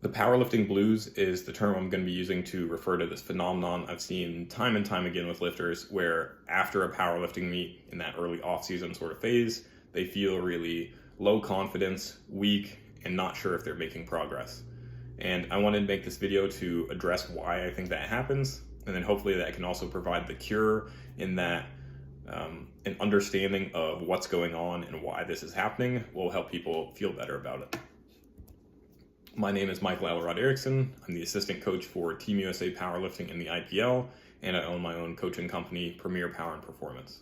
The powerlifting blues is the term I'm going to be using to refer to this phenomenon I've seen time and time again with lifters, where after a powerlifting meet in that early off-season sort of phase, they feel really low confidence, weak, and not sure if they're making progress. And I wanted to make this video to address why I think that happens, and then hopefully that can also provide the cure in that an understanding of what's going on and why this is happening will help people feel better about it. My name is Elrod-Erickson. I'm the assistant coach for Team USA Powerlifting in the IPL, and I own my own coaching company, Premier Power and Performance.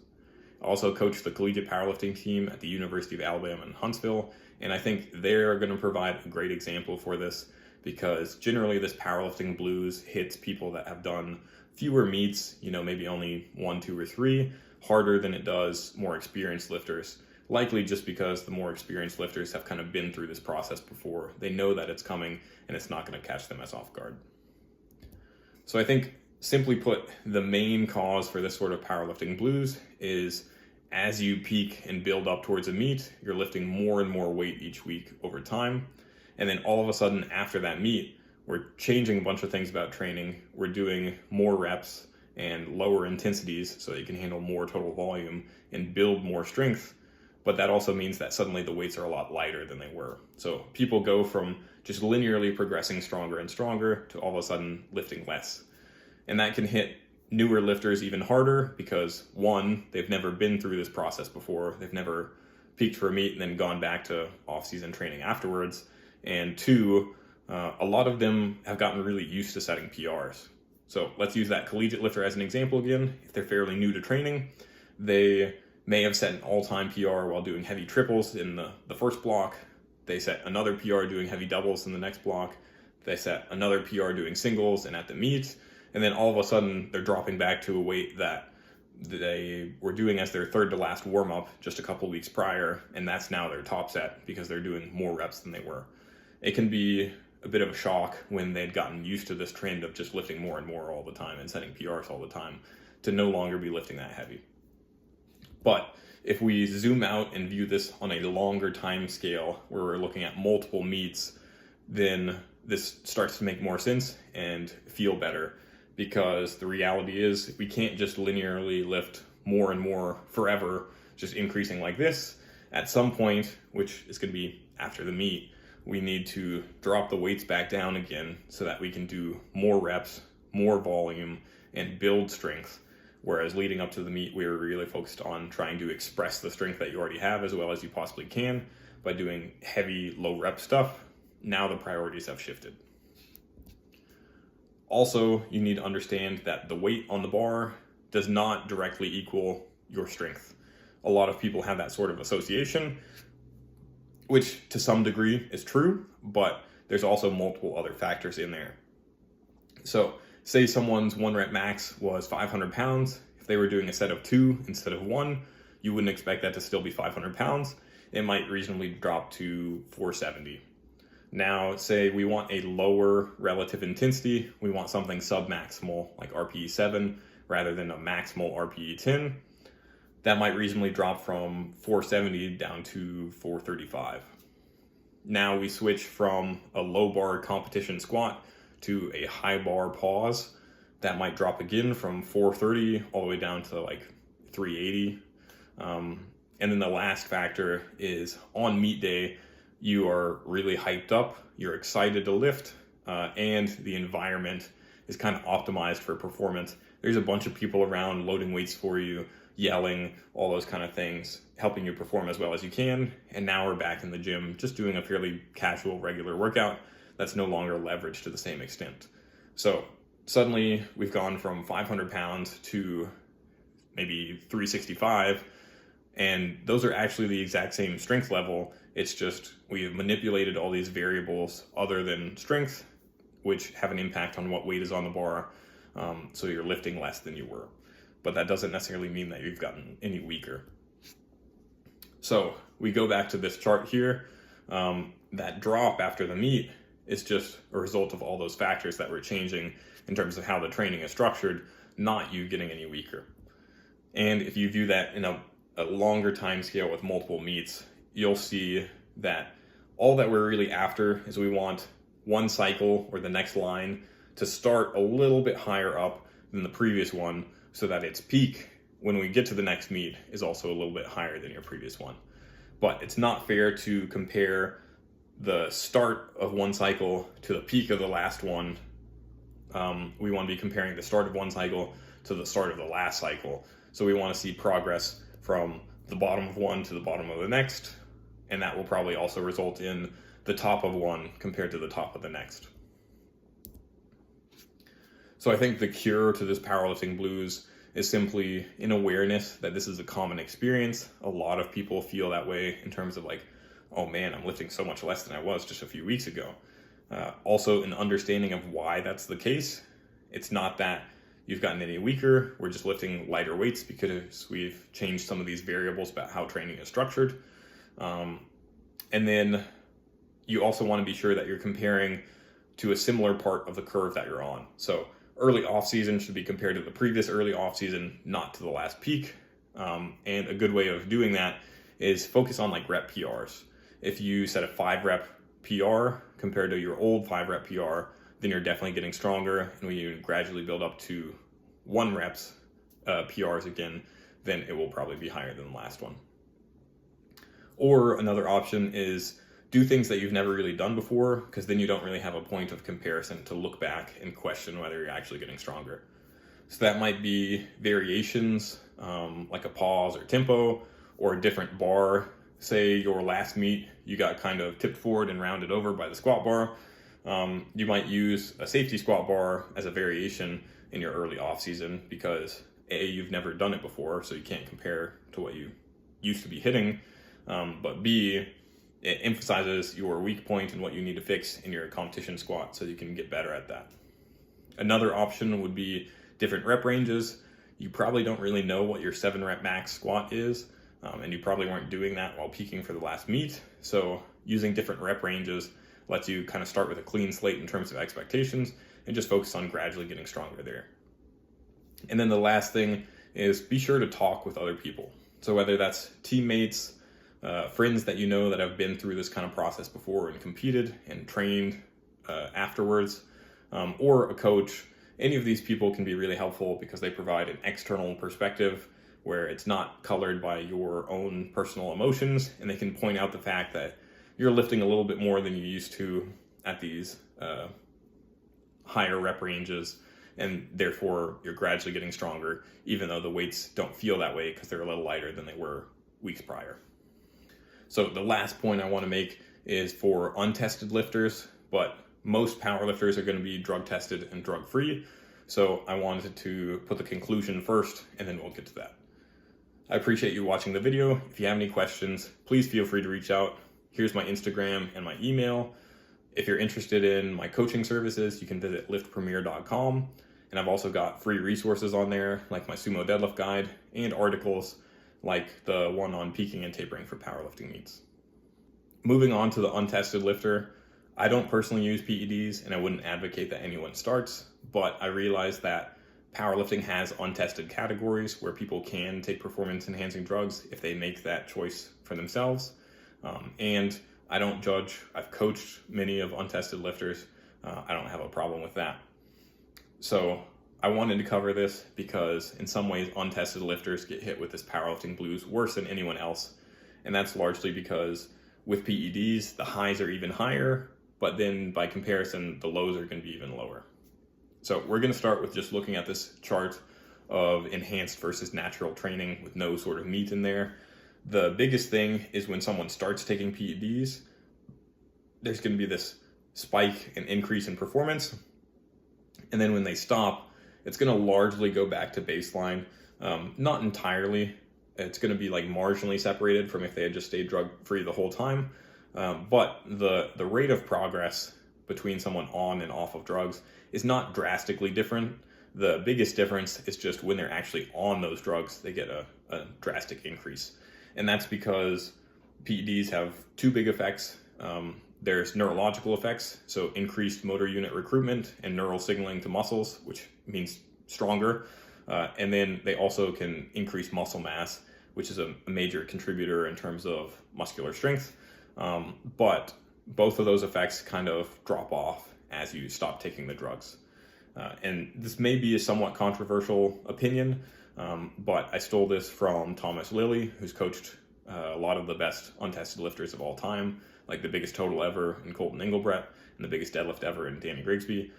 I also coach the collegiate powerlifting team at the University of Alabama in Huntsville, and I think they're going to provide a great example for this because generally this powerlifting blues hits people that have done fewer meets, maybe only 1, 2, or 3, harder than it does more experienced lifters. Likely just because the more experienced lifters have kind of been through this process before. They know that it's coming and it's not going to catch them as off guard. So I think, simply put, the main cause for this sort of powerlifting blues is as you peak and build up towards a meet, you're lifting more and more weight each week over time. And then all of a sudden after that meet, we're changing a bunch of things about training. We're doing more reps and lower intensities so that you can handle more total volume and build more strength. But that also means that suddenly the weights are a lot lighter than they were. So people go from just linearly progressing stronger and stronger to all of a sudden lifting less. And that can hit newer lifters even harder because, one, they've never been through this process before. They've never peaked for a meet and then gone back to off-season training afterwards. And two, a lot of them have gotten really used to setting PRs. So let's use that collegiate lifter as an example again. If they're fairly new to training, they may have set an all-time PR while doing heavy triples in the first block. They set another PR doing heavy doubles in the next block. They set another PR doing singles and at the meet. And then all of a sudden, they're dropping back to a weight that they were doing as their third to last warm-up just a couple weeks prior. And that's now their top set because they're doing more reps than they were. It can be a bit of a shock when they'd gotten used to this trend of just lifting more and more all the time and setting PRs all the time to no longer be lifting that heavy. But if we zoom out and view this on a longer time scale where we're looking at multiple meets, then this starts to make more sense and feel better because the reality is we can't just linearly lift more and more forever, just increasing like this. At some point, which is going to be after the meet, we need to drop the weights back down again so that we can do more reps, more volume, and build strength. Whereas leading up to the meet, we were really focused on trying to express the strength that you already have as well as you possibly can by doing heavy, low rep stuff. Now the priorities have shifted. Also, you need to understand that the weight on the bar does not directly equal your strength. A lot of people have that sort of association, which to some degree is true, but there's also multiple other factors in there. So say someone's 1 rep max was 500 pounds. If they were doing a set of 2 instead of 1, you wouldn't expect that to still be 500 pounds. It might reasonably drop to 470. Now, say we want a lower relative intensity. We want something sub-maximal like RPE 7 rather than a maximal RPE 10. That might reasonably drop from 470 down to 435. Now we switch from a low bar competition squat to a high bar pause. That might drop again from 430 all the way down to like 380. And then the last factor is on meet day, you are really hyped up, you're excited to lift, and the environment is kind of optimized for performance. There's a bunch of people around loading weights for you, yelling, all those kind of things, helping you perform as well as you can. And now we're back in the gym, just doing a fairly casual, regular workout that's no longer leveraged to the same extent. So suddenly we've gone from 500 pounds to maybe 365, and those are actually the exact same strength level. It's just we've manipulated all these variables other than strength, which have an impact on what weight is on the bar, so you're lifting less than you were. But that doesn't necessarily mean that you've gotten any weaker. So we go back to this chart here. That drop after the meet is just a result of all those factors that we're changing in terms of how the training is structured, not you getting any weaker. And if you view that in a longer time scale with multiple meets, you'll see that all that we're really after is we want one cycle or the next line to start a little bit higher up than the previous one so that its peak when we get to the next meet is also a little bit higher than your previous one. But it's not fair to compare the start of one cycle to the peak of the last one. We want to be comparing the start of one cycle to the start of the last cycle. So we want to see progress from the bottom of one to the bottom of the next, and that will probably also result in the top of one compared to the top of the next. So I think the cure to this powerlifting blues is simply an awareness that this is a common experience. A lot of people feel that way in terms of like, oh man, I'm lifting so much less than I was just a few weeks ago. Also an understanding of why that's the case. It's not that you've gotten any weaker, we're just lifting lighter weights because we've changed some of these variables about how training is structured. And then you also want to be sure that you're comparing to a similar part of the curve that you're on. So early off-season should be compared to the previous early off-season, not to the last peak. And a good way of doing that is focus on like rep PRs. If you set a 5-rep PR compared to your old 5-rep PR, then you're definitely getting stronger. And when you gradually build up to 1 reps PRs again, then it will probably be higher than the last one. Or another option is do things that you've never really done before, because then you don't really have a point of comparison to look back and question whether you're actually getting stronger. So that might be variations, like a pause or tempo, or a different bar. Say your last meet, you got kind of tipped forward and rounded over by the squat bar. You might use a safety squat bar as a variation in your early off season because A, you've never done it before, so you can't compare to what you used to be hitting. But B, it emphasizes your weak point and what you need to fix in your competition squat so you can get better at that. Another option would be different rep ranges. You probably don't really know what your 7-rep max squat is, and you probably weren't doing that while peaking for the last meet. So using different rep ranges lets you kind of start with a clean slate in terms of expectations and just focus on gradually getting stronger there. And then the last thing is be sure to talk with other people. So whether that's teammates, friends that you know that have been through this kind of process before and competed and trained afterwards, or a coach, any of these people can be really helpful because they provide an external perspective where it's not colored by your own personal emotions, and they can point out the fact that you're lifting a little bit more than you used to at these higher rep ranges, and therefore you're gradually getting stronger, even though the weights don't feel that way because they're a little lighter than they were weeks prior. So the last point I want to make is for untested lifters, but most powerlifters are going to be drug tested and drug free. So I wanted to put the conclusion first, and then we'll get to that. I appreciate you watching the video. If you have any questions, please feel free to reach out. Here's my Instagram and my email. If you're interested in my coaching services, you can visit liftpremier.com. And I've also got free resources on there, like my sumo deadlift guide and articles like the one on peaking and tapering for powerlifting meets. Moving on to the untested lifter, I don't personally use PEDs and I wouldn't advocate that anyone starts, but I realize that powerlifting has untested categories where people can take performance enhancing drugs if they make that choice for themselves. And I don't judge. I've coached many of untested lifters. I don't have a problem with that. So I wanted to cover this because in some ways untested lifters get hit with this powerlifting blues worse than anyone else. And that's largely because with PEDs, the highs are even higher, but then by comparison, the lows are going to be even lower. So we're going to start with just looking at this chart of enhanced versus natural training with no sort of meat in there. The biggest thing is when someone starts taking PEDs, there's going to be this spike and increase in performance. And then when they stop, it's going to largely go back to baseline. Not entirely. It's going to be like marginally separated from if they had just stayed drug-free the whole time. But the rate of progress between someone on and off of drugs is not drastically different. The biggest difference is just when they're actually on those drugs, they get a drastic increase. And that's because PEDs have two big effects. There's neurological effects, so increased motor unit recruitment and neural signaling to muscles, which means stronger. And then they also can increase muscle mass, which is a major contributor in terms of muscular strength. But both of those effects kind of drop off as you stop taking the drugs. And this may be a somewhat controversial opinion, but I stole this from Thomas Lilly, who's coached a lot of the best untested lifters of all time, like the biggest total ever in Colton Engelbrecht and the biggest deadlift ever in Danny Grigsby.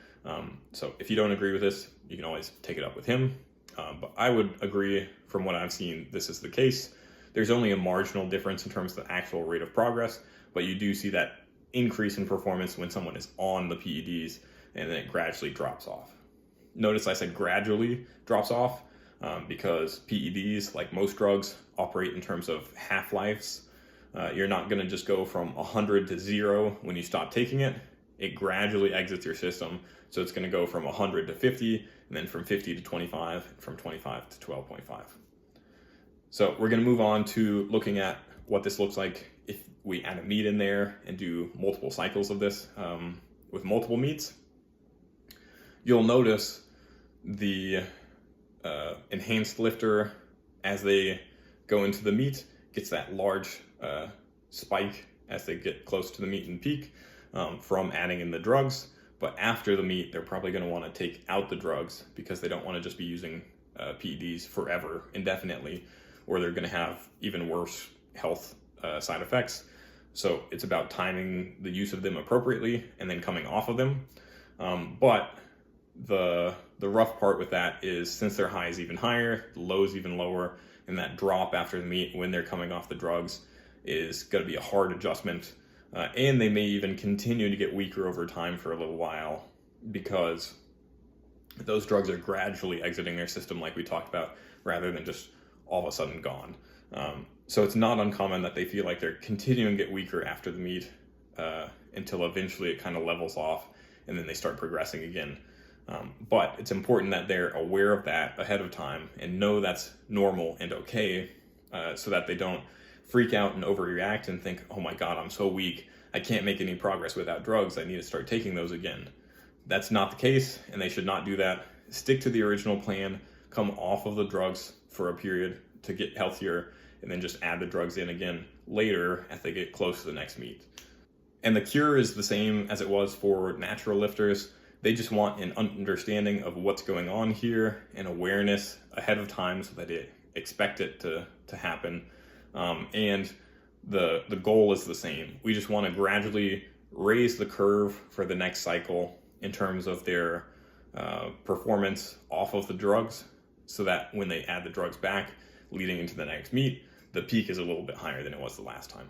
So if you don't agree with this, you can always take it up with him. But I would agree, from what I've seen, this is the case. There's only a marginal difference in terms of the actual rate of progress, but you do see that increase in performance when someone is on the PEDs, and then it gradually drops off. Notice I said gradually drops off because PEDs, like most drugs, operate in terms of half-lives. You're not going to just go from 100 to 0 when you stop taking it. It gradually exits your system. So it's going to go from 100 to 50, and then from 50 to 25, and from 25 to 12.5. So we're going to move on to looking at what this looks like if we add a meet in there and do multiple cycles of this with multiple meets. You'll notice the enhanced lifter, as they go into the meet, gets that large spike as they get close to the meet and peak from adding in the drugs. But after the meet, they're probably going to want to take out the drugs because they don't want to just be using PEDs forever, indefinitely, or they're going to have even worse health side effects. So it's about timing the use of them appropriately and then coming off of them. But the rough part with that is, since their high is even higher, the low is even lower, and that drop after the meet when they're coming off the drugs is going to be a hard adjustment. And they may even continue to get weaker over time for a little while because those drugs are gradually exiting their system, like we talked about, rather than just all of a sudden gone. So it's not uncommon that they feel like they're continuing to get weaker after the meet until eventually it kind of levels off and then they start progressing again. But it's important that they're aware of that ahead of time and know that's normal and okay, so that they don't freak out and overreact and think, oh my God, I'm so weak, I can't make any progress without drugs, I need to start taking those again. That's not the case, and they should not do that. Stick to the original plan, come off of the drugs for a period to get healthier, and then just add the drugs in again later as they get close to the next meet. And the cure is the same as it was for natural lifters. They just want an understanding of what's going on here and awareness ahead of time so that they expect it to happen. And the goal is the same. We just want to gradually raise the curve for the next cycle in terms of their performance off of the drugs, so that when they add the drugs back leading into the next meet, the peak is a little bit higher than it was the last time.